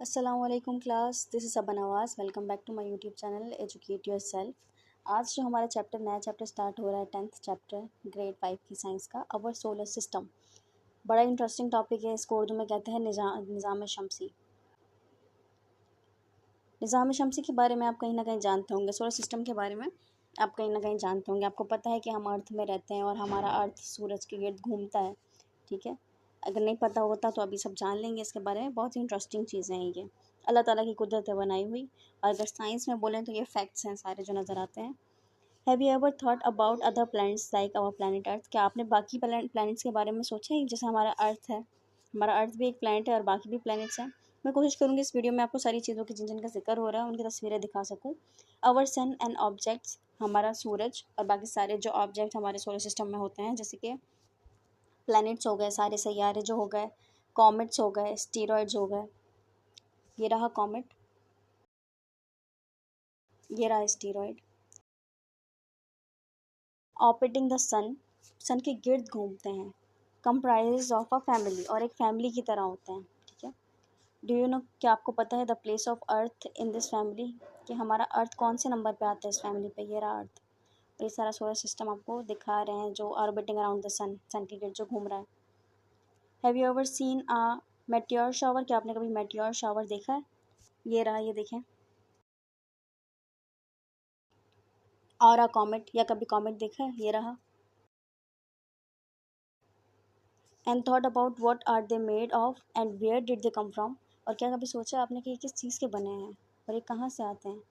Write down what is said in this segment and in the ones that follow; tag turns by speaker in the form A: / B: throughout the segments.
A: अस्सलामुअलैकुम class, this is Saba Nawaz. Welcome back to my YouTube channel educate yourself. आज जो हमारा नया चैप्टर स्टार्ट हो रहा है, 10th चैप्टर ग्रेड 5 की साइंस का, अवर सोलर सिस्टम। बड़ा इंटरेस्टिंग टॉपिक है। इसको उर्दू में कहते हैं निज़ाम शमसी। निज़ाम शमसी के बारे में आप कहीं ना कहीं जानते होंगे। सोलर सिस्टम के बारे में आप कहीं ना कहीं जानते होंगे। आपको पता है कि हम अर्थ में रहते हैं और हमारा अर्थ सूरज के गिर्द घूमता है। ठीक है, अगर नहीं पता होता तो अभी सब जान लेंगे इसके बारे में। बहुत ही इंटरेस्टिंग चीज़ें हैं ये, अल्लाह ताला की कुदरत है बनाई हुई। और अगर साइंस में बोलें तो ये फैक्ट्स हैं सारे जो नज़र आते हैं। Have you ever thought about other planets like our planet earth? क्या आपने बाकी प्लैनेट्स के बारे में सोचा है? जैसे हमारा अर्थ है, हमारा अर्थ भी एक प्लैनेट है और बाकी भी प्लैनेट्स हैं। मैं कोशिश करूँगी इस वीडियो में आपको सारी चीज़ों की जिन जिनका जिक्र हो रहा है उनकी तस्वीरें दिखा सकूँ। आवर सन एंड ऑब्जेक्ट्स, हमारा सूरज और बाकी सारे जो ऑब्जेक्ट हमारे सोलर सिस्टम में होते हैं, जैसे कि प्लैनेट्स हो गए, सारे सैयारे जो हो गए, कॉमेट्स हो गए, स्टीरॉयड्स हो गए। ये रहा कॉमेट, ये रहा स्टीरॉयड। ऑर्बिटिंग द सन, सन के गिर्द घूमते हैं। कंप्राइज ऑफ अ फैमिली, और एक फैमिली की तरह होते हैं। ठीक है, डू यू नो, क्या आपको पता है the place of earth in this family, कि हमारा अर्थ कौन से नंबर पे आता है इस फैमिली पे? ये रहा अर्थ। और ये सारा सोलर सिस्टम आपको दिखा रहे हैं जो ऑर्बिटिंग अराउंड द सन, सन के गिर्द जो घूम रहा है। Have you ever seen a meteor shower? क्या आपने कभी मेटियोर शावर देखा है? ये रहा, ये देखें। और अ कॉमेट, या कभी कॉमेट देखा है? ये रहा। And thought about what are they made of and where did they come from? और क्या कभी सोचा आपने कि ये किस चीज़ के बने हैं और ये कहाँ से आते हैं?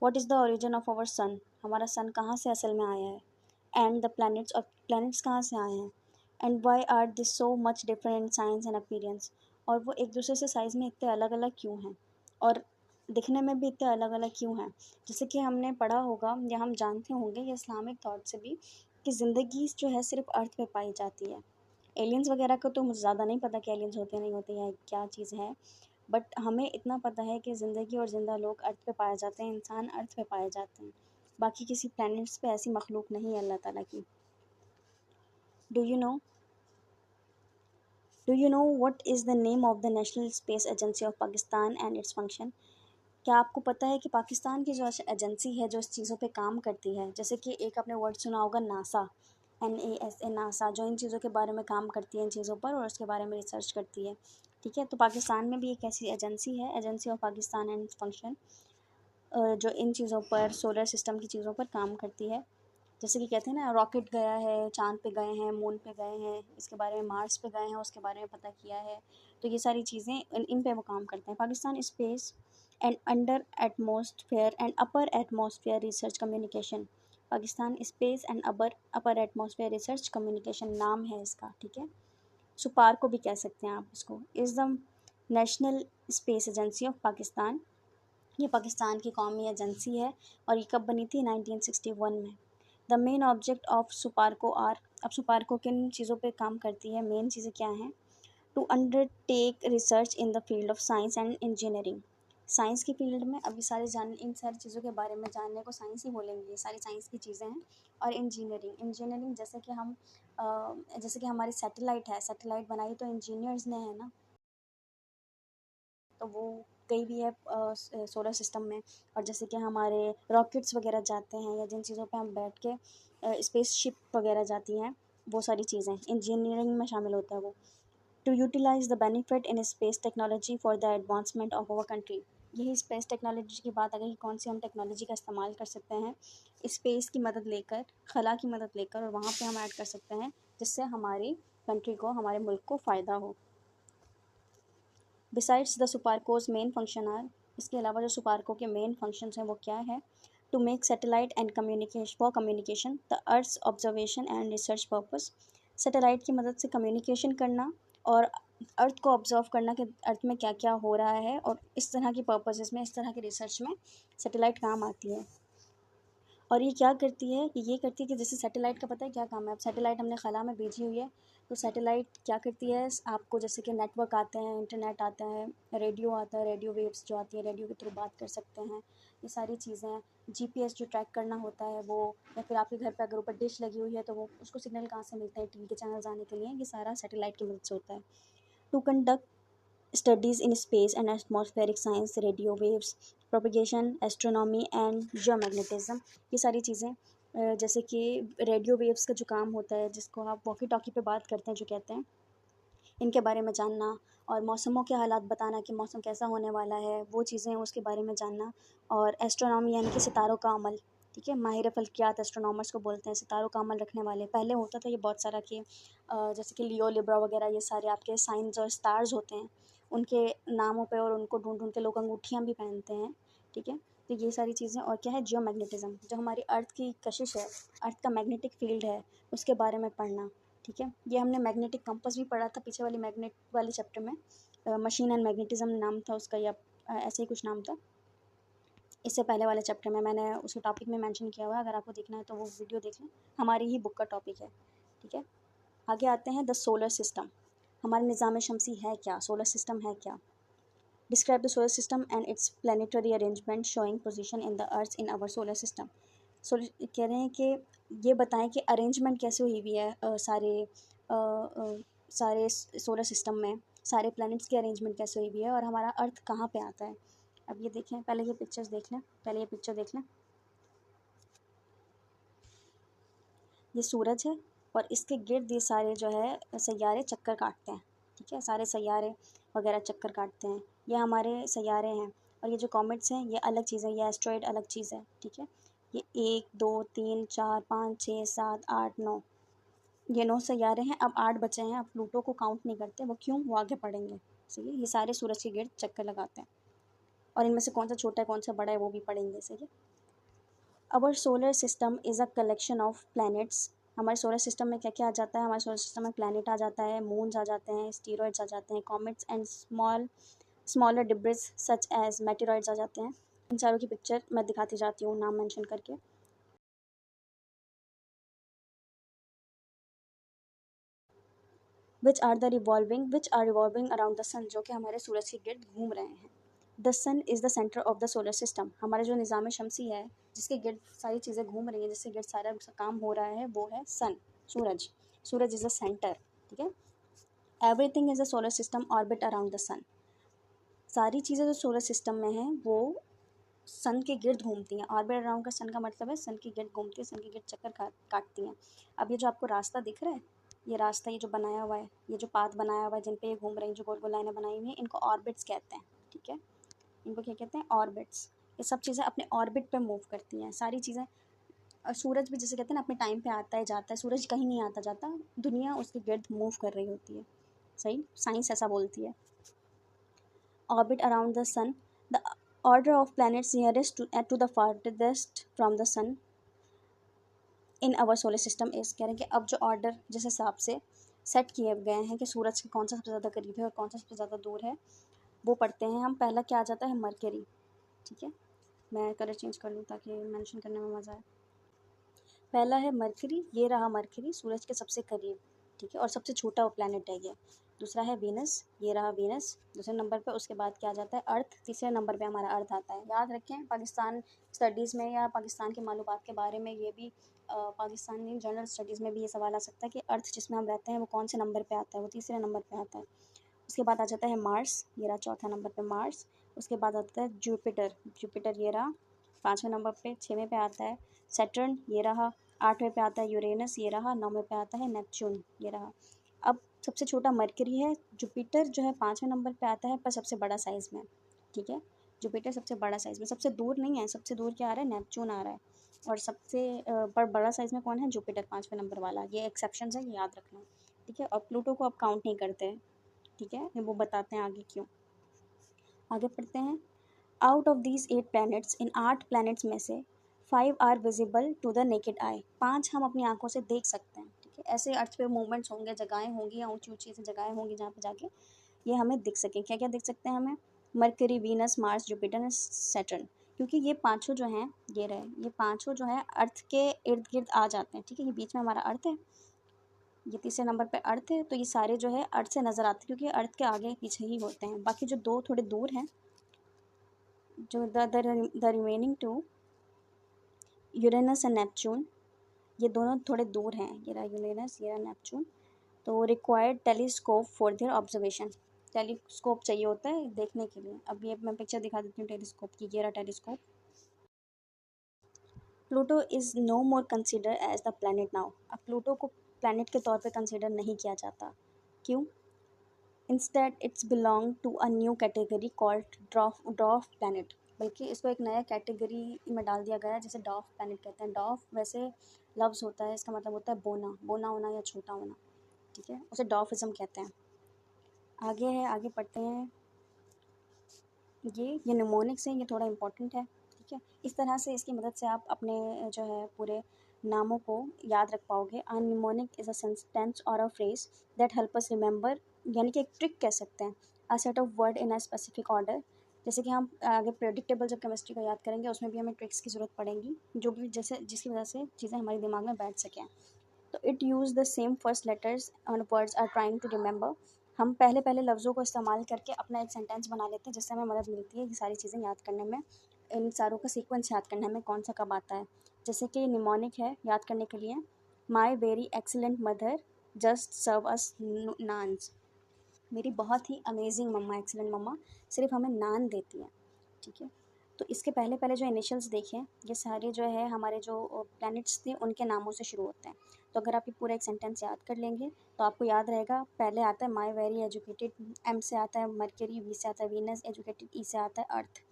A: What is the origin of our sun? हमारा सन कहाँ से असल में आया है? एंड द प्लैनेट्स, और प्लैनेट्स कहाँ से आए हैं? And why are this so much different in science and appearance? और वो एक दूसरे से साइज़ में इतने अलग अलग क्यों हैं और दिखने में भी इतने अलग अलग क्यों हैं? जैसे कि हमने पढ़ा होगा या हम जानते होंगे ये इस्लामिक थॉट से भी, कि ज़िंदगी जो है सिर्फ अर्थ पे पाई जाती है। एलियंस वगैरह का तो मुझे ज़्यादा नहीं पता कि एलियंस होते नहीं होते या क्या चीज़ है, बट हमें इतना पता है कि ज़िंदगी और ज़िंदा लोग अर्थ पे पाए जाते हैं, इंसान अर्थ पे पाए जाते हैं। बाकी किसी प्लैनेट्स पे ऐसी मखलूक नहीं है अल्लाह ताला की। Do you know do you know what is the name of the national space agency of Pakistan and its function? क्या आपको पता है कि पाकिस्तान की जो एजेंसी है जो इस चीज़ों पे काम करती है, जैसे कि एक आपने वर्ड सुना होगा नासा, NASA, नासा, जो इन चीज़ों के बारे में काम करती है, इन चीज़ों पर, और उसके बारे में रिसर्च करती है। ठीक है, तो पाकिस्तान में भी एक ऐसी एजेंसी है, agency of Pakistan and function, जो इन चीज़ों पर, सोलर सिस्टम की चीज़ों पर काम करती है। जैसे कि कहते हैं ना, रॉकेट गया है, चाँद पे गए हैं, मून पे गए हैं, इसके बारे में, मार्स पे गए हैं, उसके बारे में पता किया है। तो ये सारी चीज़ें इन पे वो काम करते हैं। Pakistan space and under atmosphere and upper atmosphere research communication, Pakistan space and upper atmosphere research communication नाम है इसका। ठीक है, सुपार को भी कह सकते हैं आप इसको। Is the national space agency of Pakistan, ये पाकिस्तान की कौमी एजेंसी है और ये कब बनी थी? 1961 में। The main object of SUPARCO are, अब सुपारको किन चीज़ों पे काम करती है, मेन चीज़ें क्या हैं? To undertake research in the field of science and engineering, science की फील्ड में। अभी इन सारी चीज़ों के बारे में जानने को साइंस ही बोलेंगे, ये सारी साइंस की चीज़ें हैं। और इंजीनियरिंग जैसे कि जैसे कि हमारी सैटेलाइट है, सैटेलाइट बनाई तो इंजीनियर्स ने है ना, तो वो गई भी है सोलर सिस्टम में। और जैसे कि हमारे रॉकेट्स वगैरह जाते हैं, या जिन चीज़ों पे हम बैठ के स्पेस शिप वगैरह जाती हैं, वो सारी चीज़ें इंजीनियरिंग में शामिल होता है वो। To utilize the benefit in space technology for the advancement of our country, यही स्पेस टेक्नोलॉजी की बात आ गई कि कौन सी हम टेक्नोलॉजी का इस्तेमाल कर सकते हैं स्पेस की मदद लेकर, खला की मदद लेकर, और वहाँ पे हम ऐड कर सकते हैं जिससे हमारी कंट्री को, हमारे मुल्क को फ़ायदा हो। Besides the SUPARCO's main function are, इसके अलावा जो सुपारको के मेन फंक्शंस हैं वो क्या है? To make satellite and communication for communication, the earth's observation and research purpose, satellite की मदद से कम्युनिकेशन करना और अर्थ को ऑब्जर्व करना कि अर्थ में क्या क्या हो रहा है, और इस तरह की पर्पसेस में, इस तरह की रिसर्च में सैटेलाइट काम आती है। और ये क्या करती है कि ये करती है कि जैसे सैटेलाइट का पता है क्या काम है? अब सैटेलाइट हमने खला में भेजी हुई है, तो सैटेलाइट क्या करती है आपको, जैसे कि नेटवर्क आते हैं, इंटरनेट आता है, रेडियो आता है, रेडियो वेव्स जो आती है, रेडियो के थ्रू बात कर सकते हैं, ये सारी चीज़ें। जीपीएस जो ट्रैक करना होता है वो, या फिर आपके घर पे अगर ऊपर डिश लगी हुई है तो वो, उसको सिग्नल कहाँ से मिलता है टीवी के चैनल्स आने के लिए, ये सारा सैटेलाइट की मदद से होता है। To conduct studies in space and atmospheric science, radio waves propagation, astronomy and geomagnetism. ये सारी चीज़ें जैसे कि रेडियो वेव्स का जो काम होता है, जिसको आप वॉकी टॉकी पे बात करते हैं जो कहते हैं, इनके बारे में जानना, और मौसमों के हालात बताना कि मौसम कैसा होने वाला है, वो चीज़ें उसके बारे में जानना। और एस्ट्रोनॉमी यानी कि सितारों का अमल, ठीक है, माहिर फल्कियात एस्ट्रोनॉमर्स को बोलते हैं, सितारों का अमल रखने वाले। पहले होता था ये बहुत सारा कि जैसे कि लियो, लिब्रा वगैरह, ये सारे आपके साइंस और स्टार्स होते हैं, उनके नामों पे, और उनको ढूंढ ढूंढ के लोग अंगूठियाँ भी पहनते हैं, ठीक है। तो ये सारी चीज़ें। और क्या है, जियोमैग्नेटिज्म, जो हमारी अर्थ की कशिश है, अर्थ का मैग्नेटिक फील्ड है, उसके बारे में पढ़ना, ठीक है। ये हमने मैग्नेटिक कंपास भी पढ़ा था पीछे वाली मैग्नेट वाले चैप्टर में, मशीन एंड मैग्नेटिज्म नाम था उसका, या ऐसे ही कुछ नाम था। इससे पहले वाले चैप्टर में मैंने उसके टॉपिक में मेंशन किया हुआ है, अगर आपको देखना है तो वो वीडियो देख लें, हमारी ही बुक का टॉपिक है, ठीक है। आगे आते हैं द सोलर सिस्टम। हमारे निज़ाम शमसी है क्या, सोलर सिस्टम है क्या। Describe the solar system and its planetary arrangement showing position in the earth in our solar system. कह रहे हैं कि ये बताएं कि अरेंजमेंट कैसे हुई हुई है सारे सोलर सिस्टम में, सारे प्लैनेट्स की अरेंजमेंट कैसे हुई हुई है, और हमारा अर्थ कहाँ पे आता है। अब ये देखें, पहले ये पिक्चर्स देख लें, पहले ये पिक्चर देख लें। ये सूरज है, और इसके गिर्द ये सारे जो है सैयारे चक्कर काटते हैं, ठीक है, सारे सैयारे वगैरह चक्कर काटते हैं, ये हमारे सैयारे हैं। और ये जो कॉमेट्स हैं ये अलग चीज़ है, ये एस्ट्रॉयड अलग चीज़ है, ठीक है। ये 1 2 3 4 5 6 7 8 9, ये 9 सैयारे हैं। अब 8 बचे हैं, अब प्लूटो को काउंट नहीं करते, वो क्यों, वो आगे पढ़ेंगे। सही है, ये सारे सूरज के गिर्द चक्कर लगाते हैं, और इनमें से कौन सा छोटा है कौन सा बड़ा है वो भी पढ़ेंगे। सही है। Our solar system is a collection of planets. हमारे सोलर सिस्टम में क्या क्या आ जाता है, हमारे सोलर सिस्टम में प्लैनेट आ जाता है, मून्स आ जाते हैं, स्टीरॉइड्स आ जाते हैं, comets and smaller debris such as meteoroids आ जाते हैं। इन सारों की पिक्चर मैं दिखाती जाती हूँ नाम मेंशन करके। Which are revolving around the sun, जो कि हमारे सूरज के गिर्द घूम रहे हैं। The sun is the centre of the solar system. हमारा जो निज़ाम शमसी है, जिसके गिर्द सारी चीज़ें घूम रही हैं, जिसके गिर्द सारा काम हो रहा है, वो है सन, सूरज। सूरज इज़ द सेंटर, ठीक है। Everything is a solar system orbit around the sun. सारी चीज़ें जो सोलर सिस्टम में हैं वो सन के गिर्द घूमती हैं। ऑर्बिट अराउंड का सन का मतलब है सन के गिर्द घूमती है, सन के गिर्द चक्कर काटती हैं। अब ये जो आपको रास्ता दिख रहा है, ये रास्ता, ये जो बनाया हुआ है, ये जो पाथ बनाया हुआ है जिन पे ये घूम रही हैं, जो गोल गोल लाइनें बनाई हुई हैं, इनको ऑर्बिट्स कहते हैं, ठीक है। इनको क्या कहते हैं, ऑर्बिट्स। ये सब चीज़ें अपने ऑर्बिट पे मूव करती हैं, सारी चीज़ें। और सूरज भी जैसे कहते हैं ना, अपने टाइम पे आता है जाता है, सूरज कहीं नहीं आता जाता, दुनिया उसके गिर्द मूव कर रही होती है। सही, साइंस ऐसा बोलती है। Orbit around the sun, the order of planets nearest to the farthest from the sun in our solar system is. कह रहे हैं कि अब जो ऑर्डर जिस हिसाब से सेट किए गए हैं कि सूरज के कौन सा सबसे ज़्यादा करीब है और कौन सा सबसे ज़्यादा दूर है, वो पढ़ते हैं हम। पहला क्या आ जाता है, मरकरी, ठीक है। मैं कलर चेंज कर लूँ ताकि मेंशन करने में मज़ा आए। पहला है मरकरी, ये रहा मरकरी, सूरज के सबसे करीब, ठीक है, और सबसे छोटा वो प्लैनेट है ये। दूसरा है वीनस, ये रहा वीनस दूसरे नंबर पे। उसके बाद क्या आ जाता है, अर्थ। तीसरे नंबर पे हमारा अर्थ आता है। याद रखें, पाकिस्तान स्टडीज़ में या पाकिस्तान की मालूमात के बारे में ये भी पाकिस्तानी जनरल स्टडीज़ में भी ये सवाल आ सकता है कि अर्थ जिसमें हम रहते हैं वो कौन से नंबर पे आता है, वो तीसरे नंबर पे आता है। उसके बाद आ जाता है मार्स, ये रहा चौथा नंबर पे मार्स। उसके बाद आता है जुपिटर, जुपिटर ये रहा 5वें नंबर पे। 6वें पे आता है सैटर्न, ये रहा। 8वें पे आता है यूरेनस, ये रहा। 9वें पे आता है नेपच्यून, ये रहा। अब सबसे छोटा मरकरी है। जुपिटर जो है 5वें नंबर पे आता है, पर सबसे बड़ा साइज़ में, ठीक है। जुपिटर सबसे बड़ा साइज़ में, सबसे दूर नहीं है, सबसे दूर क्या आ रहा है, नेपच्यून आ रहा है। और सबसे बड़ा साइज़ में कौन है, जुपिटर 5वें नंबर वाला। ये एक्सेप्शन है, ये याद रखना, ठीक है। और प्लूटो को अब काउंट नहीं करते हैं, ठीक है, वो बताते हैं आगे क्यों। आगे पढ़ते हैं। आउट ऑफ दीज 8 प्लैनेट्स, इन 8 प्लैनेट्स में से 5 are visible to the naked eye. 5 हम अपनी आंखों से देख सकते हैं, ठीक है। ऐसे अर्थ पे मूवमेंट्स होंगे, जगहें होंगी, या ऊंची ऊंची ऐसी जगहें होंगी जहाँ पे जाके ये हमें दिख सकें। क्या क्या दिख सकते हैं हमें, mercury, Venus, Mars, Jupiter and Saturn. क्योंकि ये पाँचों जो हैं, ये रहे, ये पाँचों जो हैं अर्थ के इर्द गिर्द आ जाते हैं, ठीक है। ये बीच में हमारा अर्थ है, ये तीसरे नंबर पे अर्थ है, तो ये सारे जो है अर्थ से नज़र आते हैं क्योंकि अर्थ के आगे पीछे ही होते हैं। बाकी जो दो थोड़े दूर हैं, जो the remaining to, Uranus and Neptune, ये दोनों थोड़े दूर हैं। ये रहा यूरेनस, ये रहा नेपच्यून। तो required telescope for their observation. Telescope चाहिए होता है देखने के लिए। अब ये मैं पिक्चर दिखा देती हूँ टेलीस्कोप की, ये रहा telescope. Pluto is no more consider as the planet now. अब प्लूटो को प्लैनेट के तौर पे कंसिडर नहीं किया जाता। क्यों? Instead its belong to a new category called dwarf planet. बल्कि इसको एक नया कैटेगरी में डाल दिया गया है जिसे डॉफ प्लैनेट कहते हैं। डॉफ वैसे लफ्ज़ होता है, इसका मतलब होता है बोना, बोना होना या छोटा होना, ठीक है, उसे डॉफिज्म कहते हैं। आगे है, आगे पढ़ते हैं। ये निमोनिक्स है, ये थोड़ा इंपॉर्टेंट है, ठीक है। इस तरह से इसकी मदद से आप अपने जो है पूरे नामों को याद रख पाओगे। अ निमोनिक इज़ अ सेंटेंस और a phrase that help us remember, यानी कि एक ट्रिक कह सकते हैं। A set of word in a specific order. जैसे कि हम आगे प्रेडिक्टेबल जब केमिस्ट्री को याद करेंगे उसमें भी हमें ट्रिक्स की ज़रूरत पड़ेगी, जो भी जैसे जिसकी वजह से चीज़ें हमारे दिमाग में बैठ सकें। तो it use the same first letters और words are trying to remember. हम पहले पहले लफ्ज़ों को इस्तेमाल करके अपना एक सेंटेंस बना लेते हैं जिससे हमें मदद मिलती है ये सारी चीज़ें याद करने में, इन सारों का सीक्वेंस याद करने में कौन सा कब आता है। जैसे कि निमोनिक है याद करने के लिए, my very excellent mother just serve us naans. मेरी बहुत ही अमेजिंग मम्मा, एक्सीलेंट मम्मा सिर्फ हमें नान देती है, ठीक है। तो इसके पहले पहले जो इनिशियल्स देखें, ये सारे जो है हमारे जो प्लैनेट्स थे उनके नामों से शुरू होते हैं। तो अगर आप ये पूरा एक सेंटेंस याद कर लेंगे तो आपको याद रहेगा। पहले आता है माई वेरी एजुकेटेड, एम से आता है मरकरी, वी से आता है वीनस, एजुकेटेड ई से आता है अर्थ,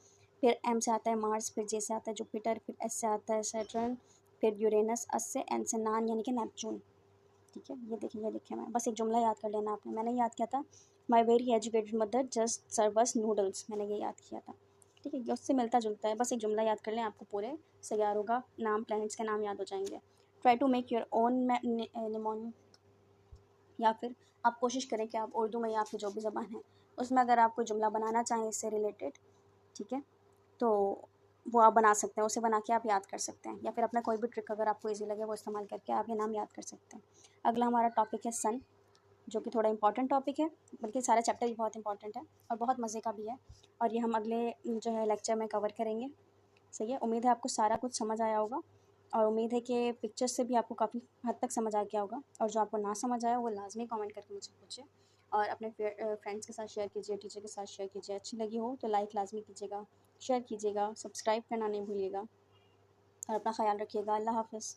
A: फिर एम से आता है मार्स, फिर जे से आता है जुपिटर, फिर एस से आता है सैटर्न, फिर यूरेनस, अस से एन से नान यानी कि नेपच्यून, ठीक है। ये देखिए, ये लिखे मैं, बस एक जुमला याद कर लेना आपने। मैंने याद किया था my very educated mother just serves noodles, मैंने ये याद किया था, ठीक है। ये उससे मिलता जुलता है, बस एक जुमला याद कर लें, आपको पूरे सैयारों का नाम, प्लैनेट्स के नाम याद हो जाएंगे। Try to make your own mnemonic, या फिर आप कोशिश करें कि आप उर्दू में या फिर जो भी ज़बान है उसमें अगर आप कोई जुमला बनाना चाहें इससे रिलेटेड, ठीक है, तो वो आप बना सकते हैं, उसे बना के आप याद कर सकते हैं, या फिर अपना कोई भी ट्रिक अगर आपको ईजी लगे वो इस्तेमाल करके आप ये नाम याद कर सकते हैं। अगला हमारा टॉपिक है सन, जो कि थोड़ा इंपॉर्टेंट टॉपिक है, बल्कि सारा चैप्टर ही बहुत इंपॉर्टेंट है और बहुत मज़े का भी है, और ये हम अगले जो है लेक्चर में कवर करेंगे। सही है, उम्मीद है आपको सारा कुछ समझ आया होगा, और उम्मीद है कि पिक्चर से भी आपको काफ़ी हद तक समझ आ गया होगा, और जो आपको ना समझ आया वो लाजमी कमेंट करके मुझसे पूछिए, और अपने फ्रेंड्स के साथ शेयर कीजिए, टीचर के साथ शेयर कीजिए। अच्छी लगी हो तो लाइक लाजमी कीजिएगा, शेयर कीजिएगा, सब्सक्राइब करना नहीं भूलिएगा, और अपना ख्याल रखिएगा। अल्लाह हाफ़िज़।